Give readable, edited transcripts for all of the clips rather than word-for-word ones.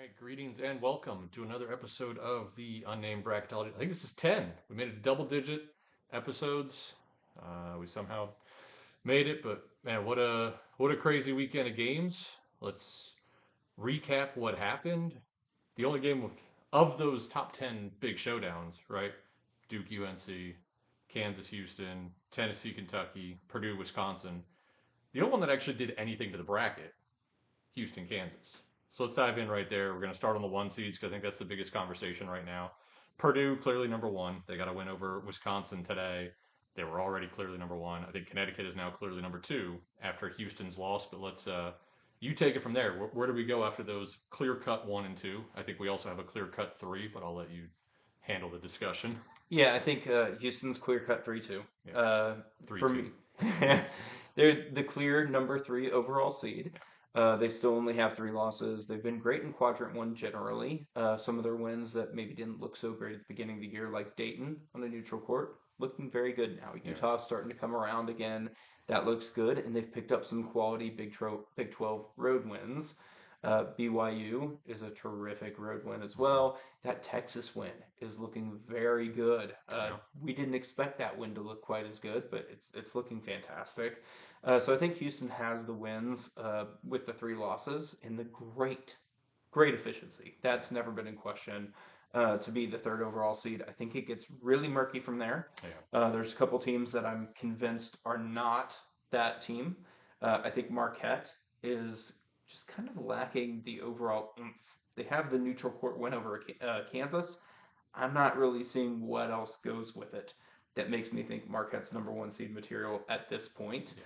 right, greetings and welcome to another episode of the Unnamed Bracketology. I think this is 10. We made it to double digit episodes. We somehow made it, but man, what a crazy weekend of games. Let's recap what happened. The only game of those top 10 big showdowns, right? Duke, UNC, Kansas, Houston, Tennessee, Kentucky, Purdue, Wisconsin. The only one that actually did anything to the bracket, Houston, Kansas. So let's dive in right there. We're going to start on the one seeds because I think that's the biggest conversation right now. Purdue, clearly number one. They got a win over Wisconsin today. They were already clearly number one. I think Connecticut is now clearly number two after Houston's loss. But let's you take it from there. Where do we go after those clear cut one and two? I think we also have a clear cut three, but I'll let you handle the discussion. Yeah, I think Houston's clear cut 3-2. Yeah, three For two. me, they're the clear number three overall seed. They still only have three losses. They've been great in quadrant one generally. Some of their wins that maybe didn't look so great at the beginning of the year, like Dayton on a neutral court, looking very good now. Yeah. Utah's starting to come around again. That looks good, and they've picked up some quality Big 12 road wins. BYU is a terrific road win as well. That Texas win is looking very good. Yeah. We didn't expect that win to look quite as good, but it's looking fantastic. So I think Houston has the wins with the three losses in the great efficiency. That's never been in question. To be the third overall seed, I think it gets really murky from there. Yeah. There's a couple teams that I'm convinced are not that team. I think Marquette is just kind of lacking the overall oomph. They have the neutral court win over Kansas. I'm not really seeing what else goes with it that makes me think Marquette's number one seed material at this point. Yeah.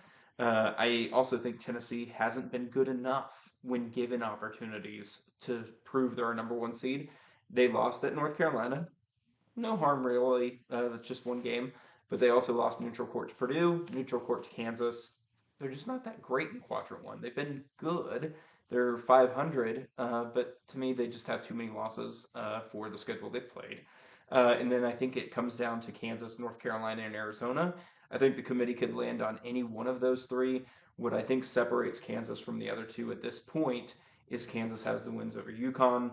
I also think Tennessee hasn't been good enough when given opportunities to prove they're a number one seed. They lost at North Carolina. No harm really. That's just one game. But they also lost neutral court to Purdue, neutral court to Kansas. They're just not that great in quadrant one. They've been good. They're 500, but to me, they just have too many losses for the schedule they've played. And then I think it comes down to Kansas, North Carolina, and Arizona. I think the committee could land on any one of those three. What I think separates Kansas from the other two at this point is Kansas has the wins over UConn,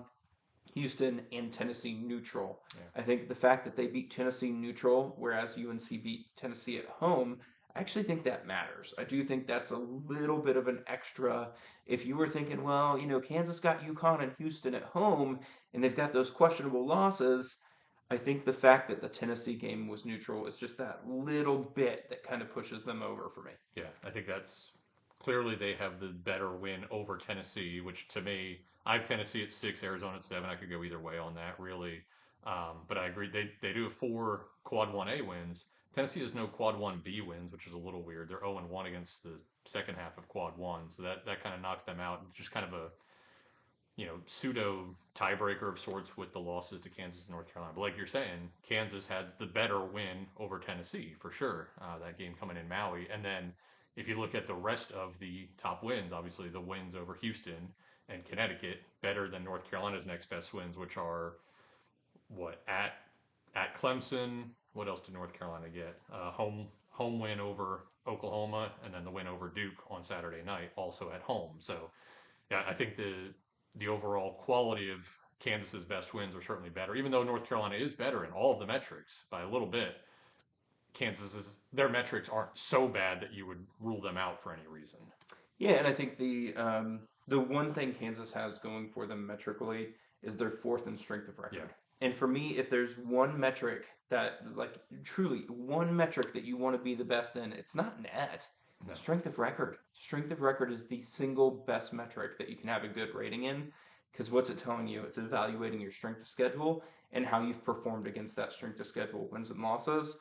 Houston, and Tennessee neutral. Yeah. I think the fact that they beat Tennessee neutral, whereas UNC beat Tennessee at home, I actually think that matters. I do think that's a little bit of an extra. If you were thinking, well, Kansas got UConn and Houston at home, and they've got those questionable losses, I think the fact that the Tennessee game was neutral is just that little bit that kind of pushes them over for me. Yeah, I think that's clearly they have the better win over Tennessee, which to me, I have Tennessee at six, Arizona at seven. I could go either way on that, really. But I agree, they do have four quad 1A wins. Tennessee has no quad 1B wins, which is a little weird. They're 0-1 against the second half of quad one, so that kind of knocks them out. It's just kind of a pseudo tiebreaker of sorts with the losses to Kansas and North Carolina. But like you're saying, Kansas had the better win over Tennessee for sure. That game coming in Maui, and then if you look at the rest of the top wins, obviously the wins over Houston and Connecticut better than North Carolina's next best wins, which are what at Clemson. What else did North Carolina get? Home win over Oklahoma, and then the win over Duke on Saturday night, also at home. So yeah, I think the overall quality of Kansas's best wins are certainly better, even though North Carolina is better in all of the metrics by a little bit. Kansas's their metrics aren't so bad that you would rule them out for any reason. Yeah, and I think the one thing Kansas has going for them metrically is their fourth in strength of record. Yeah. And for me, if there's one metric that, like, truly one metric that you want to be the best in, it's not net. No. Strength of record. Strength of record is the single best metric that you can have a good rating in. Because what's it telling you? It's evaluating your strength of schedule and how you've performed against that strength of schedule, wins and losses.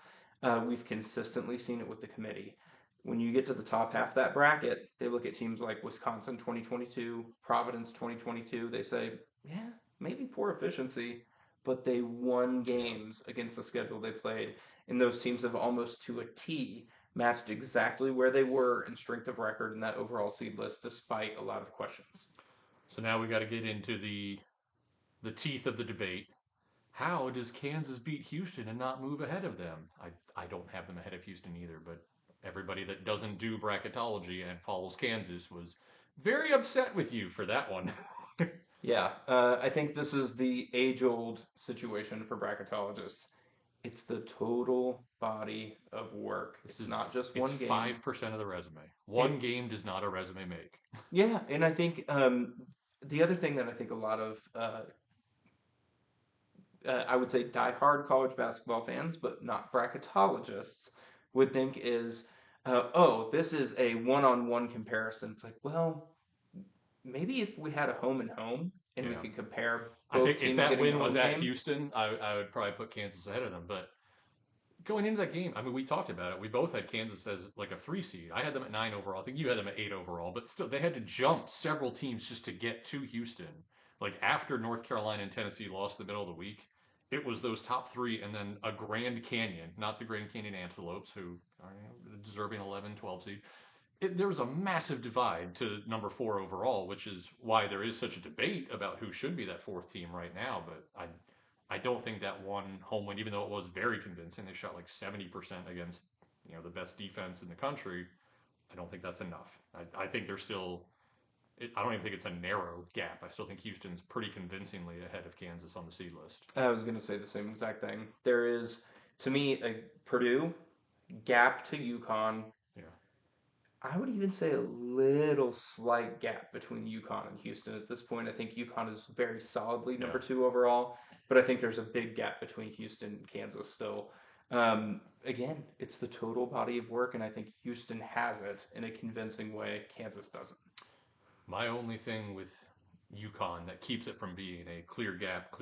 We've consistently seen it with the committee. When you get to the top half of that bracket, they look at teams like Wisconsin 2022, Providence 2022. They say, yeah, maybe poor efficiency, but they won games against the schedule they played. And those teams have almost to a T matched exactly where they were in strength of record in that overall seed list, despite a lot of questions. So now we got to get into the teeth of the debate. How does Kansas beat Houston and not move ahead of them? I don't have them ahead of Houston either, but everybody that doesn't do bracketology and follows Kansas was very upset with you for that one. Yeah, I think this is the age-old situation for bracketologists. It's the total body of work. It's not just It's one game. 5% of the resume. One It, game does not a resume make. yeah, and I think the other thing that I think a lot of I would say die-hard college basketball fans, but not bracketologists, would think is, oh, this is a one-on-one comparison. It's like, well, maybe if we had a home and home and we Yeah. could compare I both think if teams that getting a win was home at game. Houston, I would probably put Kansas ahead of them. But going into that game, I mean, we talked about it. We both had Kansas as like a 3 seed. I had them at 9 overall. I think you had them at 8 overall. But still, they had to jump several teams just to get to Houston. Like after North Carolina and Tennessee lost the middle of the week, it was those top three and then a Grand Canyon, not the Grand Canyon Antelopes, who are deserving 11, 12 seed. There was a massive divide to number 4 overall, which is why there is such a debate about who should be that fourth team right now. But I don't think that one home win, even though it was very convincing, they shot like 70% against the best defense in the country. I don't think that's enough. I think they're still. I don't even think it's a narrow gap. I still think Houston's pretty convincingly ahead of Kansas on the seed list. I was going to say the same exact thing. There is, to me, a Purdue gap to UConn. Yeah. I would even say a little slight gap between UConn and Houston at this point. I think UConn is very solidly Yeah. number 2 overall, but I think there's a big gap between Houston and Kansas still. Again, it's the total body of work, and I think Houston has it in a convincing way. Kansas doesn't. My only thing with UConn that keeps it from being a clear gap,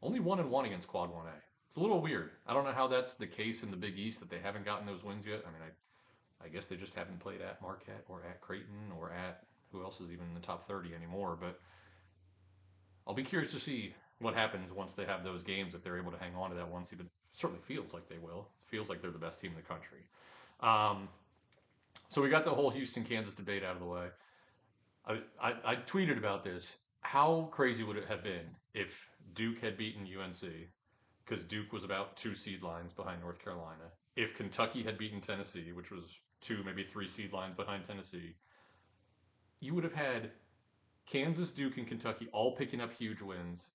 only 1-1 against Quad 1A. It's a little weird. I don't know how that's the case in the Big East that they haven't gotten those wins yet. I mean, I guess they just haven't played at Marquette or at Creighton or at who else is even in the top 30 anymore. But I'll be curious to see what happens once they have those games if they're able to hang on to that one seed. But it certainly feels like they will. It feels like they're the best team in the country. Um, so we got the whole Houston Kansas debate out of the way. I tweeted about this. How crazy would it have been if Duke had beaten UNC? Because Duke was about 2 seed lines behind North Carolina. If Kentucky had beaten Tennessee, which was 2, maybe 3 seed lines behind Tennessee, you would have had Kansas, Duke, and Kentucky all picking up huge wins,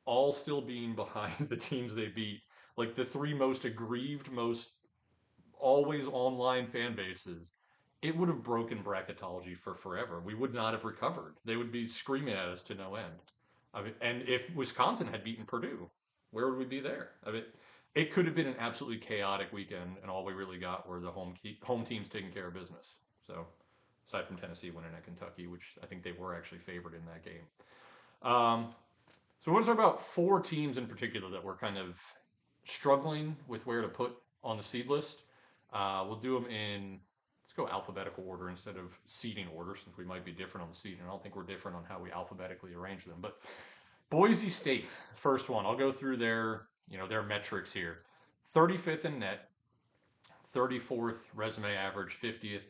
all still being behind the teams they beat. Like the three most aggrieved, most always online fan bases. It would have broken bracketology for forever. We would not have recovered. They would be screaming at us to no end. I mean, and if Wisconsin had beaten Purdue, where would we be there? I mean, it could have been an absolutely chaotic weekend, and all we really got were the home teams taking care of business. So, aside from Tennessee winning at Kentucky, which I think they were actually favored in that game. So, what is there about 4 teams in particular that we're kind of struggling with where to put on the seed list? We'll do them in, let's go alphabetical order instead of seeding order, since we might be different on the seeding. I don't think we're different on how we alphabetically arrange them. But Boise State, first one. I'll go through their metrics here. 35th in net, 34th resume average, 50th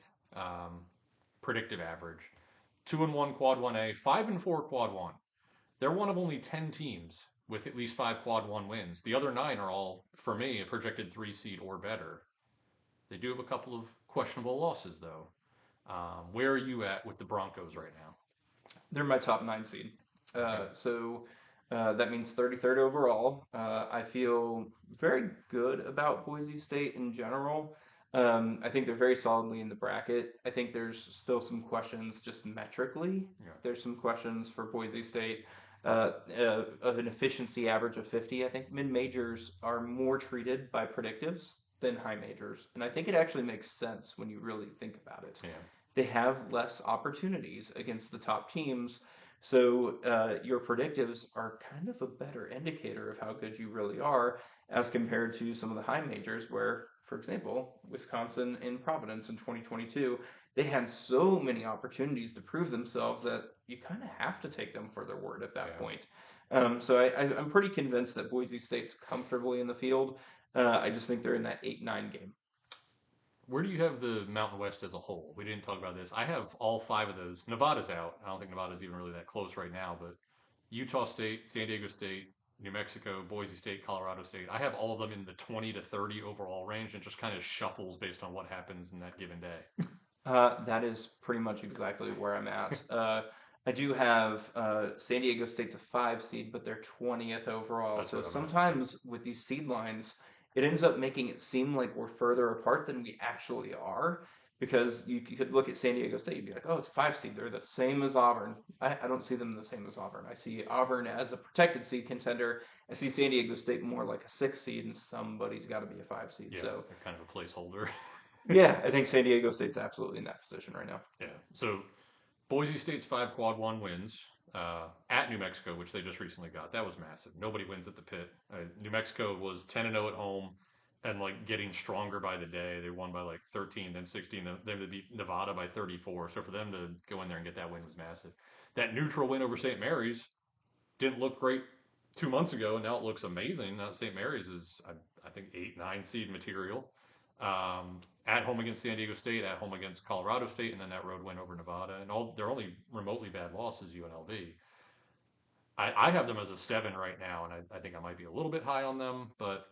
predictive average. 2-1 quad 1A, 5-4 quad 1. They're one of only 10 teams with at least 5 quad 1 wins. The other 9 are all, for me, a projected 3 seed or better. They do have a couple of questionable losses, though. Where are you at with the Broncos right now? They're my top 9 seed. Okay. That means 33rd overall. I feel very good about Boise State in general. I think they're very solidly in the bracket. I think there's still some questions just metrically. Yeah. There's some questions for Boise State of an efficiency average of 50. I think mid majors are more treated by predictives than high majors. And I think it actually makes sense when you really think about it. Yeah. They have less opportunities against the top teams. So your predictives are kind of a better indicator of how good you really are as compared to some of the high majors where, for example, Wisconsin and Providence in 2022, they had so many opportunities to prove themselves that you kind of have to take them for their word at that Yeah. point. I'm pretty convinced that Boise State's comfortably in the field. I just think they're in that 8-9 game. Where do you have the Mountain West as a whole? We didn't talk about this. I have all 5 of those. Nevada's out. I don't think Nevada's even really that close right now, but Utah State, San Diego State, New Mexico, Boise State, Colorado State. I have all of them in the 20 to 30 overall range and just kind of shuffles based on what happens in that given day. That is pretty much exactly where I'm at. I do have San Diego State's a 5 seed, but they're 20th overall. That's So what I meant. Yep. sometimes with these seed lines, it ends up making it seem like we're further apart than we actually are. Because you could look at San Diego State and be like, oh, it's a 5 seed. They're the same as Auburn. I don't see them the same as Auburn. I see Auburn as a protected seed contender. I see San Diego State more like a 6 seed, and somebody's got to be a 5 seed. Yeah, So they're kind of a placeholder. yeah, I think San Diego State's absolutely in that position right now. Yeah. So Boise State's 5 quad 1 wins at New Mexico, which they just recently got. That was massive. Nobody wins at the pit. New Mexico was 10-0 at home and like getting stronger by the day. They won by like 13, then 16. Then they beat Nevada by 34. So for them to go in there and get that win was massive. That neutral win over St. Mary's didn't look great 2 months ago, and now it looks amazing. Now St. Mary's is, I think, 8, 9 seed material. At home against San Diego State, at home against Colorado State, and then that road win over Nevada. And all their only remotely bad loss is UNLV. I have them as a 7 right now, and I think I might be a little bit high on them, but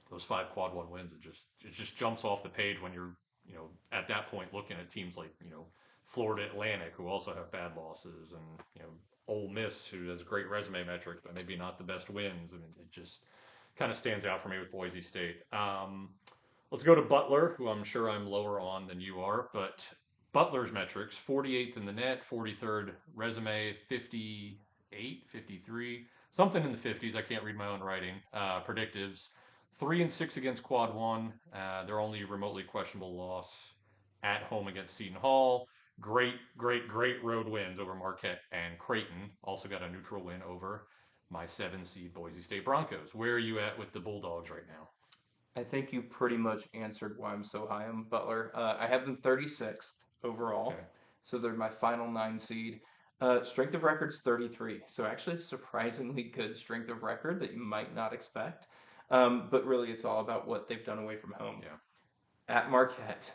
those 5 quad 1 wins, it just jumps off the page when you're at that point looking at teams like Florida Atlantic, who also have bad losses, and Ole Miss, who has great resume metrics but maybe not the best wins. I mean, it just kind of stands out for me with Boise State. Let's go to Butler, who I'm sure I'm lower on than you are, but Butler's metrics: 48th in the net, 43rd resume, 58, 53, something in the 50s. I can't read my own writing. Predictives: 3-6 against quad one. Their only remotely questionable loss at home against Seton Hall. Great, great, great road wins over Marquette and Creighton. Also got a neutral win over my 7 seed Boise State Broncos. Where are you at with the Bulldogs right now? I think you pretty much answered why I'm so high on Butler. I have them 36th Okay. overall, so they're my final 9 seed. Strength of record's 33, so actually a surprisingly good strength of record that you might not expect. But really, it's all about what they've done away from home. Yeah. At Marquette,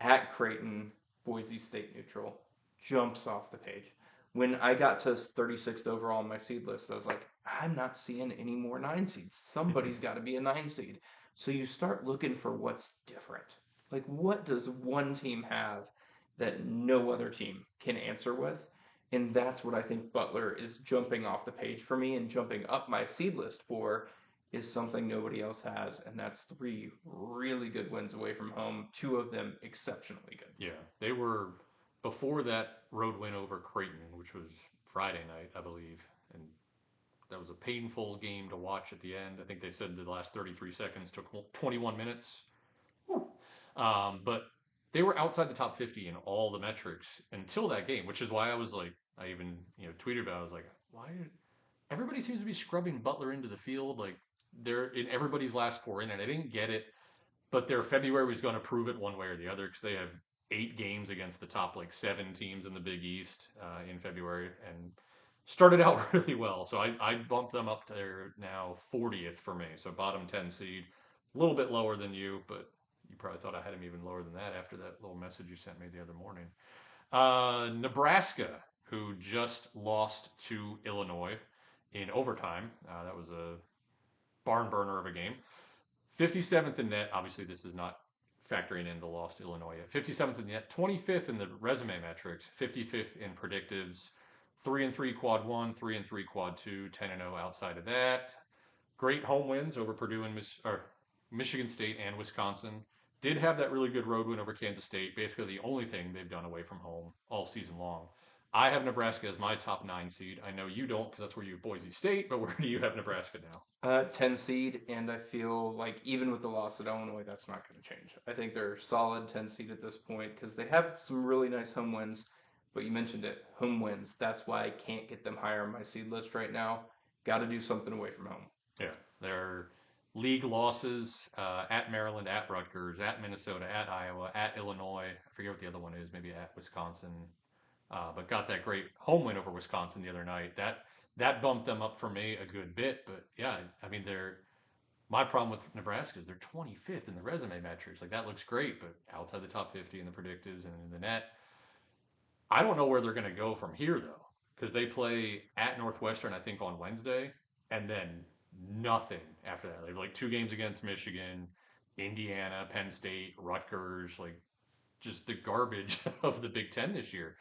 at Creighton, Boise State neutral jumps off the page. When I got to 36th overall on my seed list, I was like, I'm not seeing any more 9 seeds. Somebody's got to be a 9 seed. So you start looking for what's different. Like, what does one team have that no other team can answer with? And that's what I think Butler is jumping off the page for me and jumping up my seed list for is something nobody else has, and that's 3 really good wins away from home, 2 of them exceptionally good. Yeah. They were before that road win over Creighton, which was Friday night, I believe. And that was a painful game to watch at the end. I think they said the last 33 seconds took 21 minutes. But they were outside the top 50 in all the metrics until that game, which is why I was like, I even tweeted about it. I was like, why? Everybody seems to be scrubbing Butler into the field. Like they're in everybody's last 4 in, and I didn't get it. But their February was going to prove it one way or the other because they have 8 games against the top like 7 teams in the Big East in February and started out really well. So I bumped them up to their now 40th for me. So bottom 10 seed, a little bit lower than you, but you probably thought I had them even lower than that after that little message you sent me the other morning. Nebraska, who just lost to Illinois in overtime. That was a barn burner of a game. 57th in net. Obviously, this is not factoring in the loss to Illinois yet. 57th in net. 25th in the resume metrics. 55th in predictives. 3-3 quad one. 3-3 quad two. 10-0 outside of that. Great home wins over Purdue and Michigan State and Wisconsin. Did have that really good road win over Kansas State. Basically, the only thing they've done away from home all season long. I have Nebraska as my top 9 seed. I know you don't because that's where you have Boise State, but where do you have Nebraska now? 10 seed, and I feel like even with the loss at Illinois, that's not going to change. I think they're solid 10 seed at this point because they have some really nice home wins. But you mentioned it, home wins. That's why I can't get them higher on my seed list right now. Got to do something away from home. Yeah, their league losses at Maryland, at Rutgers, at Minnesota, at Iowa, at Illinois. I forget what the other one is, maybe at Wisconsin. But got that great home win over Wisconsin the other night. That bumped them up for me a good bit. But yeah, I mean they're my problem with Nebraska is they're 25th in the resume metrics. Like that looks great, but outside the top 50 in the predictives and in the net, I don't know where they're going to go from here though, because they play at Northwestern I think on Wednesday, and then nothing after that. They have like 2 games against Michigan, Indiana, Penn State, Rutgers, like just the garbage of the Big Ten this year.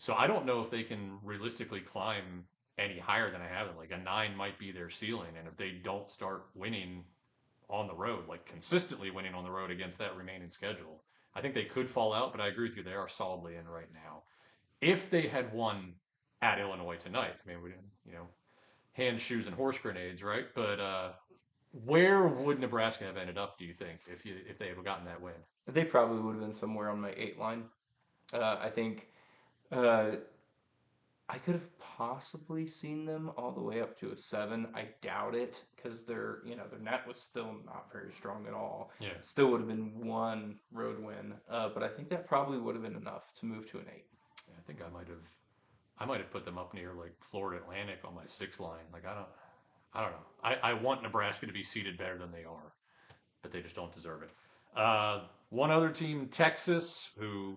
So I don't know if they can realistically climb any higher than I have them. Like a 9 might be their ceiling, and if they don't start winning on the road, like consistently winning on the road against that remaining schedule, I think they could fall out. But I agree with you; they are solidly in right now. If they had won at Illinois tonight, I mean, we didn't, hand, shoes, and horse grenades, right? But where would Nebraska have ended up? Do you think if they had gotten that win? They probably would have been somewhere on my 8 line. I think uh, I could have possibly seen them all the way up to a 7. I doubt it because their net was still not very strong at all. Yeah, Still would have been one road win, but I think that probably would have been enough to move to an 8. yeah, I think I might have put them up near like Florida Atlantic on my 6 line. Like I don't know. I want Nebraska to be seated better than they are, but they just don't deserve it. One other team, Texas, who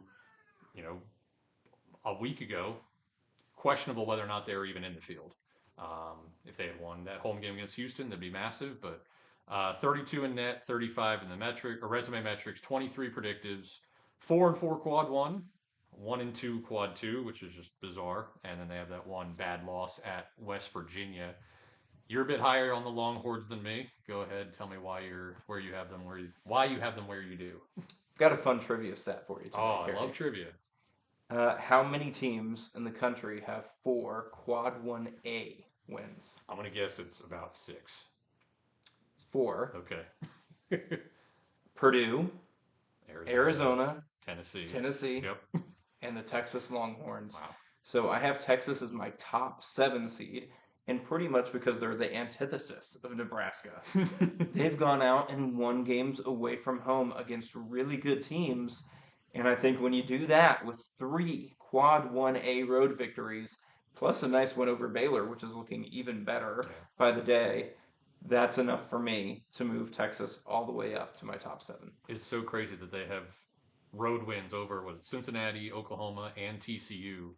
you know a week ago questionable whether or not they were even in the field. If they had won that home game against Houston, that'd be massive. But 32 in net, 35 in the metric or resume metrics, 23 predictives, 4-4 quad one, 1-2 quad two, which is just bizarre. And then they have that one bad loss at West Virginia. You're a bit higher on the Longhorns than me. Go ahead, tell me where you have them why you have them where you do. Got a fun trivia stat for you today, Oh, I Harry. love trivia. How many teams in the country have 4 Quad 1A wins? I'm gonna guess it's about 6. 4. Okay. Purdue, Arizona, Arizona, Tennessee. Tennessee, Yep. and the Texas Longhorns. Wow. So I have Texas as my top 7 seed, and pretty much because they're the antithesis of Nebraska. They've gone out and won games away from home against really good teams. And I think when you do that with 3 Quad 1A road victories, plus a nice win over Baylor, which is looking even better Yeah. by the day, that's enough for me to move Texas all the way up to my top 7. It's so crazy that they have road wins over Cincinnati, Oklahoma, and TCU,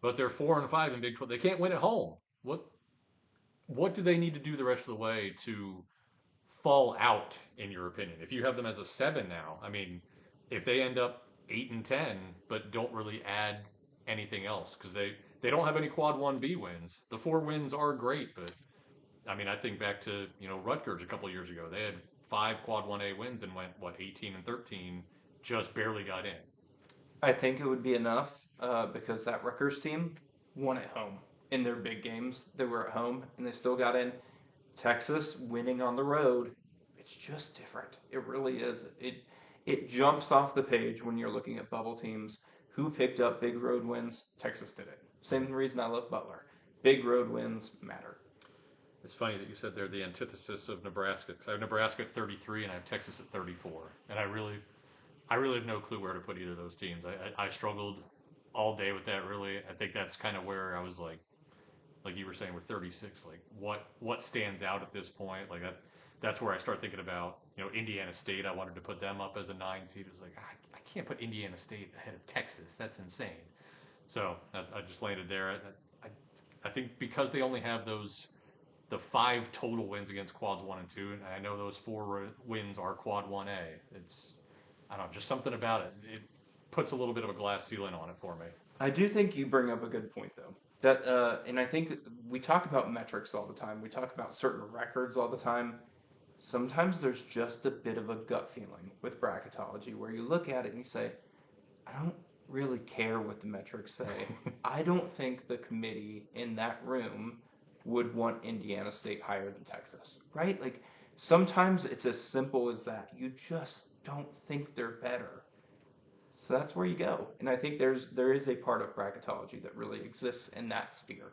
but they're 4-5 in Big 12. They can't win at home. What do they need to do the rest of the way to fall out, in your opinion? If you have them as a 7 now, I mean, if they end up 8-10, but don't really add anything else, because they don't have any quad 1B wins. The 4 wins are great, but I mean, I think back to Rutgers a couple of years ago. They had 5 quad 1A wins and went 18-13, just barely got in. I think it would be enough because that Rutgers team won at home in their big games. They were at home and they still got in. Texas winning on the road, it's just different. It really is. It jumps off the page when you're looking at bubble teams. Who picked up big road wins? Texas did it. Same reason I love Butler. Big road wins matter. It's funny that you said they're the antithesis of Nebraska, because I have Nebraska at 33 and I have Texas at 34, and I really have no clue where to put either of those teams. I struggled all day with that. Really, I think that's kind of where I was like you were saying with 36, like what stands out at this point? Like that's where I start thinking about Indiana State. I wanted to put them up as a 9 seed. It was like I can't put Indiana State ahead of Texas. That's insane. So I just landed there. I think because they only have the 5 total wins against quads 1 and 2, and I know those 4 wins are quad 1A. I don't know, just something about it. It puts a little bit of a glass ceiling on it for me. I do think you bring up a good point, though. And I think we talk about metrics all the time. We talk about certain records all the time. Sometimes there's just a bit of a gut feeling with bracketology where you look at it and you say, I don't really care what the metrics say. I don't think the committee in that room would want Indiana State higher than Texas, right? Like sometimes it's as simple as that. You just don't think they're better. So that's where you go. And I think there is a part of bracketology that really exists in that sphere.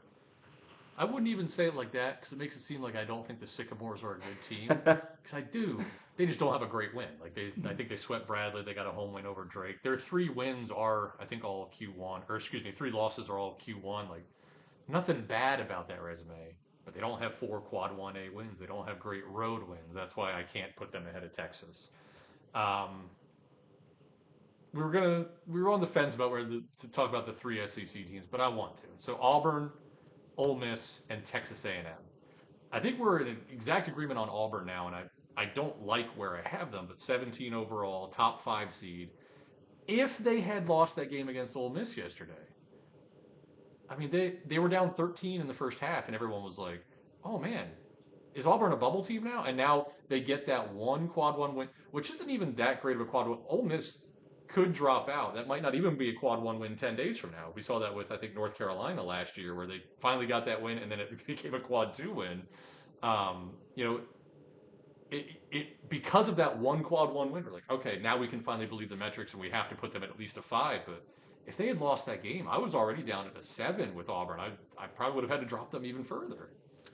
I wouldn't even say it like that because it makes it seem like I don't think the Sycamores are a good team. Because I do. They just don't have a great win. I think they swept Bradley. They got a home win over Drake. Their 3 wins are, I think, all Q1. Or excuse me, 3 losses are all Q1. Like nothing bad about that resume. But they don't have 4 quad 1A wins. They don't have great road wins. That's why I can't put them ahead of Texas. We were on the fence about to talk about the 3 SEC teams, but I want to. So Auburn, Ole Miss, and Texas A&M. I think we're in exact agreement on Auburn now, and I don't like where I have them, but 17 overall, top 5 seed. If they had lost that game against Ole Miss yesterday, I mean, they were down 13 in the first half, and everyone was like, "Oh man, is Auburn a bubble team now?" And now they get that one quad one win, which isn't even that great of a quad one. Ole Miss could drop out. That might not even be a quad one win 10 days from now. We saw that with, I think, North Carolina last year, where they finally got that win, and then it became a quad two win. You know, because of that one quad one win, we're like, okay, now we can finally believe the metrics, and we have to put them at least a 5. But if they had lost that game, I was already down at a 7 with Auburn. I probably would have had to drop them even further.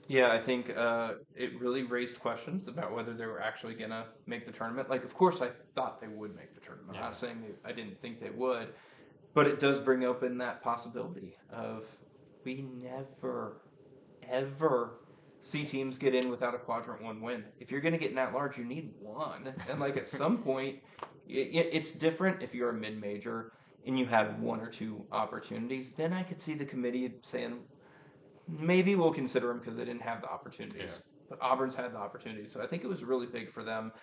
Yeah, I think it really raised questions about whether they were actually going to make the tournament. Like, of course, I thought they would make the tournament. I'm Yeah. not saying I didn't think they would, but it does bring open that possibility of we never, ever see teams get in without a quadrant one win. If you're going to get in that large, you need one. And, like, at some point, it's different if you're a mid major and you had one or two opportunities. Then I could see the committee saying, maybe we'll consider them because they didn't have the Yeah. opportunities. But Auburn's had the opportunities, so I think it was really big for them.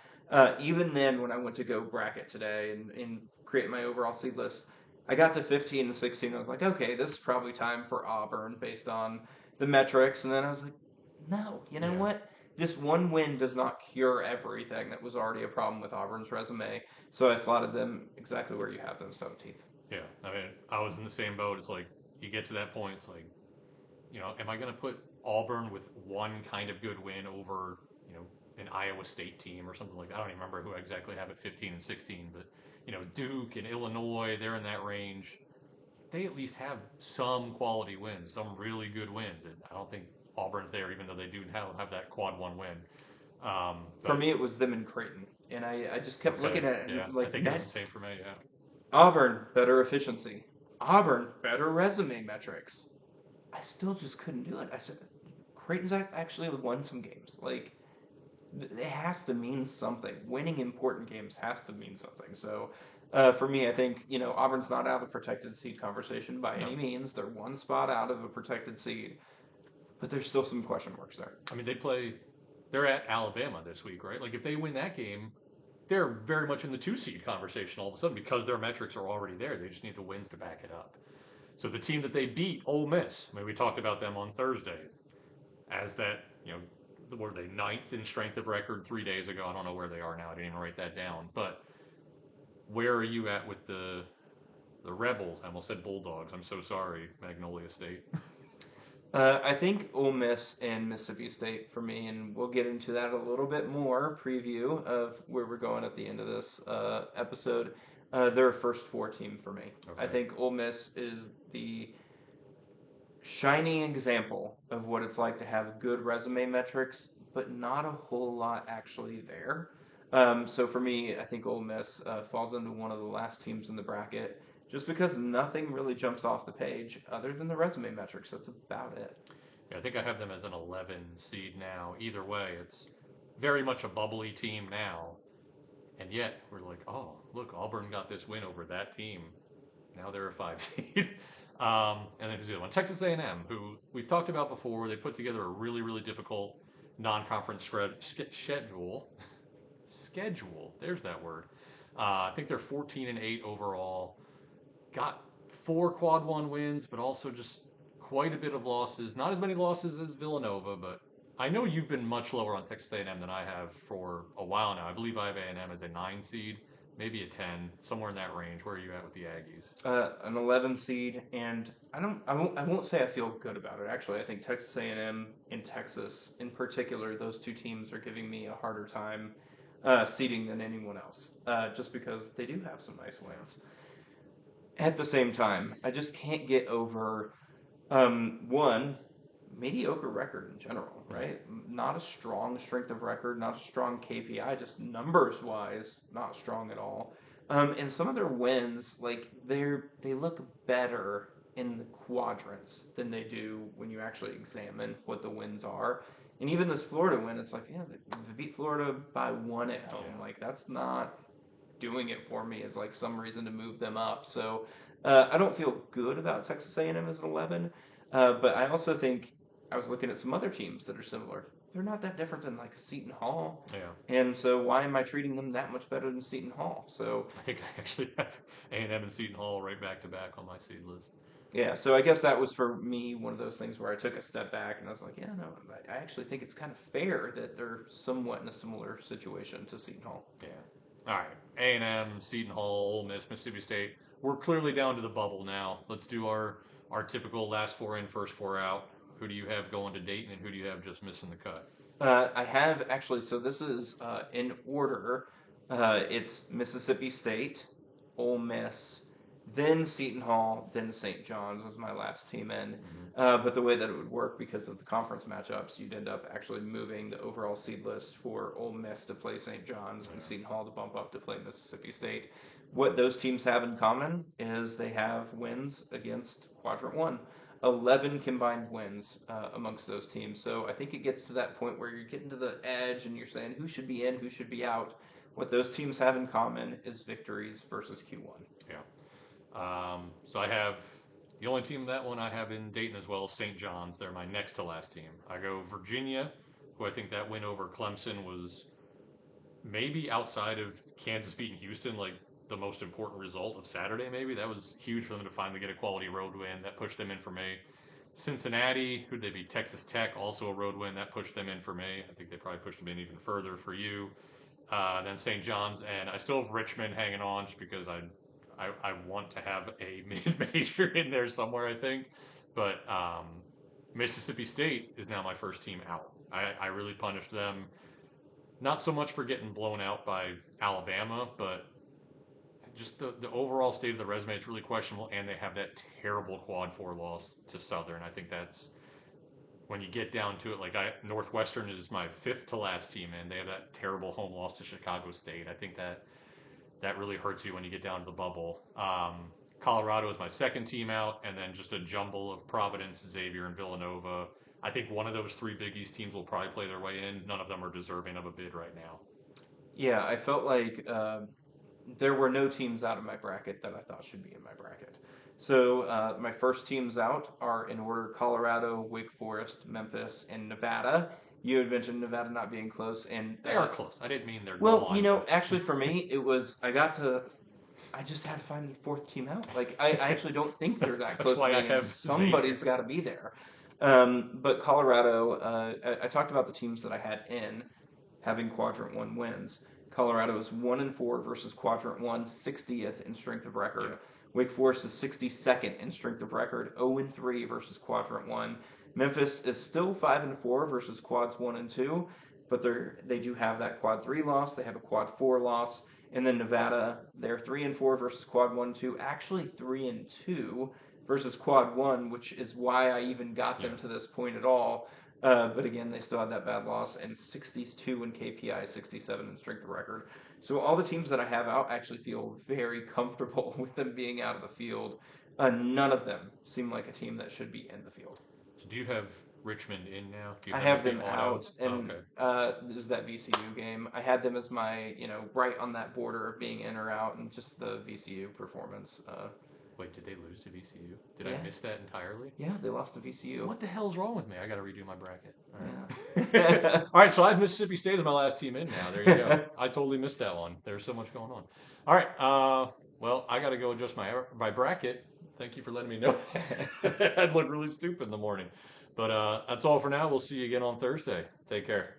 Even then, when I went to go bracket today and create my overall seed list, I got to 15 and 16. I was like, okay, this is probably time for Auburn based on the metrics. And then I was like, no, you know Yeah. what? This one win does not cure everything that was already a problem with Auburn's resume. So I slotted them exactly where you have them, 17th. Yeah. I mean, I was in the same boat. It's like you get to that point. It's like, am I going to put Auburn with one kind of good win over, an Iowa State team or something like that? I don't even remember who I exactly have at 15 and 16, but, Duke and Illinois, they're in that range. They at least have some quality wins, some really good wins. And I don't think Auburn's there, even though they do have that quad one win. For But me, it was them and Creighton. And I just kept okay, looking at it yeah, and I like think it was the same for me. Yeah, Auburn, better efficiency. Auburn, better resume metrics. I still just couldn't do it. I said, Creighton's actually won some games. Like, it has to mean something. Winning important games has to mean something. So, for me, I think, Auburn's not out of the protected seed conversation by no, any means. They're one spot out of a protected seed, but there's still some question marks there. I mean they're at Alabama this week, right? Like if they win that game, they're very much in the 2 seed conversation all of a sudden because their metrics are already there. They just need the wins to back it up. So the team that they beat, Ole Miss, I mean, we talked about them on Thursday as that, were they ninth in strength of record 3 days ago? I don't know where they are now. I didn't even write that down. But where are you at with the Rebels? I almost said Bulldogs. I'm so sorry, Magnolia State. I think Ole Miss and Mississippi State for me, and we'll get into that a little bit more. Preview of where we're going at the end of this episode. They're a first 4 team for me. Okay. I think Ole Miss is the shining example of what it's like to have good resume metrics, but not a whole lot actually there. So for me, I think Ole Miss falls into one of the last teams in the bracket just because nothing really jumps off the page other than the resume metrics. That's about it. Yeah, I think I have them as an 11 seed now. Either way, it's very much a bubbly team now. And yet, we're like, oh, look, Auburn got this win over that team. Now they're a 5 seed. And then who's the other one? Texas A&M, who we've talked about before. They put together a really, really difficult non-conference schedule. Schedule. There's that word. I think they're 14 and 8 overall. Got 4 quad one wins, but also just quite a bit of losses. Not as many losses as Villanova, but I know you've been much lower on Texas A&M than I have for a while now. I believe I have A&M as a 9 seed, maybe a 10, somewhere in that range. Where are you at with the Aggies? An 11 seed, and I won't say I feel good about it. Actually, I think Texas A&M and Texas, in particular, those 2 teams are giving me a harder time seeding than anyone else, just because they do have some nice wins. At the same time, I just can't get over one mediocre record in general, right? Not a strong strength of record, not a strong KPI, just numbers wise, not strong at all. And some of their wins, like they look better in the quadrants than they do when you actually examine what the wins are. And even this Florida win, it's like, yeah, they beat Florida by 1 at home. Yeah. Like that's not doing it for me as like some reason to move them up. So I don't feel good about Texas A&M as an 11, but I also think I was looking at some other teams that are similar. They're not that different than like Seton Hall, Yeah. and so why am I treating them that much better than Seton Hall? So I think I actually have A&M and Seton Hall right back to back on my seed list. Yeah, so I guess that was for me one of those things where I took a step back and I was like, yeah, no, I actually think it's kind of fair that they're somewhat in a similar situation to Seton Hall. Yeah. All right. A&M, Seton Hall, Ole Miss, Mississippi State. We're clearly down to the bubble now. Let's do our typical last four in, first four out. Who do you have going to Dayton, and who do you have just missing the cut? I have actually, so this is in order. It's Mississippi State, Ole Miss, then Seton Hall, then St. John's was my last team in. Mm-hmm. But the way that it would work because of the conference matchups, you'd end up actually moving the overall seed list for Ole Miss to play St. John's and Seton Hall to bump up to play Mississippi State. What those teams have in common is they have wins against Quadrant 1. 11 combined wins amongst those teams. So I think it gets to that point where you're getting to the edge and you're saying who should be in, who should be out. What those teams have in common is victories versus Q1. Yeah. So I have the only team that one I have in Dayton as well is St. John's. They're my next to last team. I go Virginia, who I think that win over Clemson was maybe outside of Kansas beating Houston, like the most important result of Saturday. Maybe that was huge for them to finally get a quality road win. That pushed them in for me. Cincinnati, who'd they beat? Texas Tech, also a road win. That pushed them in for me. I think they probably pushed them in even further for you. Then St. John's, and I still have Richmond hanging on just because I want to have a mid-major in there somewhere, I think. But Mississippi State is now my first team out. I really punished them, not so much for getting blown out by Alabama, but just the overall state of the resume is really questionable, and they have that terrible quad four loss to Southern. I think that's when you get down to it. Like Northwestern is my fifth to last team, and they have that terrible home loss to Chicago State. I think that really hurts you when you get down to the bubble. Colorado is my second team out, and then just a jumble of Providence, Xavier, and Villanova. I think one of those three Big East teams will probably play their way in. None of them are deserving of a bid right now. Yeah, I felt like there were no teams out of my bracket that I thought should be in my bracket. So my first teams out are in order Colorado, Wake Forest, Memphis, and Nevada. You had mentioned Nevada not being close, and They are close. I didn't mean they're well, gone, you know, but actually for me, it was I just had to find the fourth team out. Like I actually don't think they're that that's close. why to I being have somebody's got to be there. But Colorado, I talked about the teams that I had in having Quadrant 1 wins. Colorado is 1-4 versus Quadrant 1, 60th in strength of record. yeah. Wake Forest is 62nd in strength of record, 0-3 versus Quadrant 1. Memphis is still 5-4 versus Quads 1 and 2, but they do have that Quad 3 loss. They have a Quad 4 loss. And then Nevada, they're 3-4 versus Quad 1 2. Actually 3-2 versus Quad 1, which is why I even got them to this point at all. But again, they still had that bad loss, and 62 in KPI, 67 in strength of record. So all the teams that I have out actually feel very comfortable with them being out of the field. None of them seem like a team that should be in the field. So do you have Richmond in now? Do you I have them auto? out, and okay. There's that VCU game. I had them as my, right on that border of being in or out, and just the VCU performance. Wait, did they lose to VCU? Did Yeah. I miss that entirely? Yeah, they lost to VCU. What the hell's wrong with me? I got to redo my bracket. All right. Yeah. All right, so I have Mississippi State as my last team in now. There you go. I totally missed that one. There's so much going on. All right. Well, I got to go adjust my bracket. Thank you for letting me know that. I'd look really stupid in the morning. But that's all for now. We'll see you again on Thursday. Take care.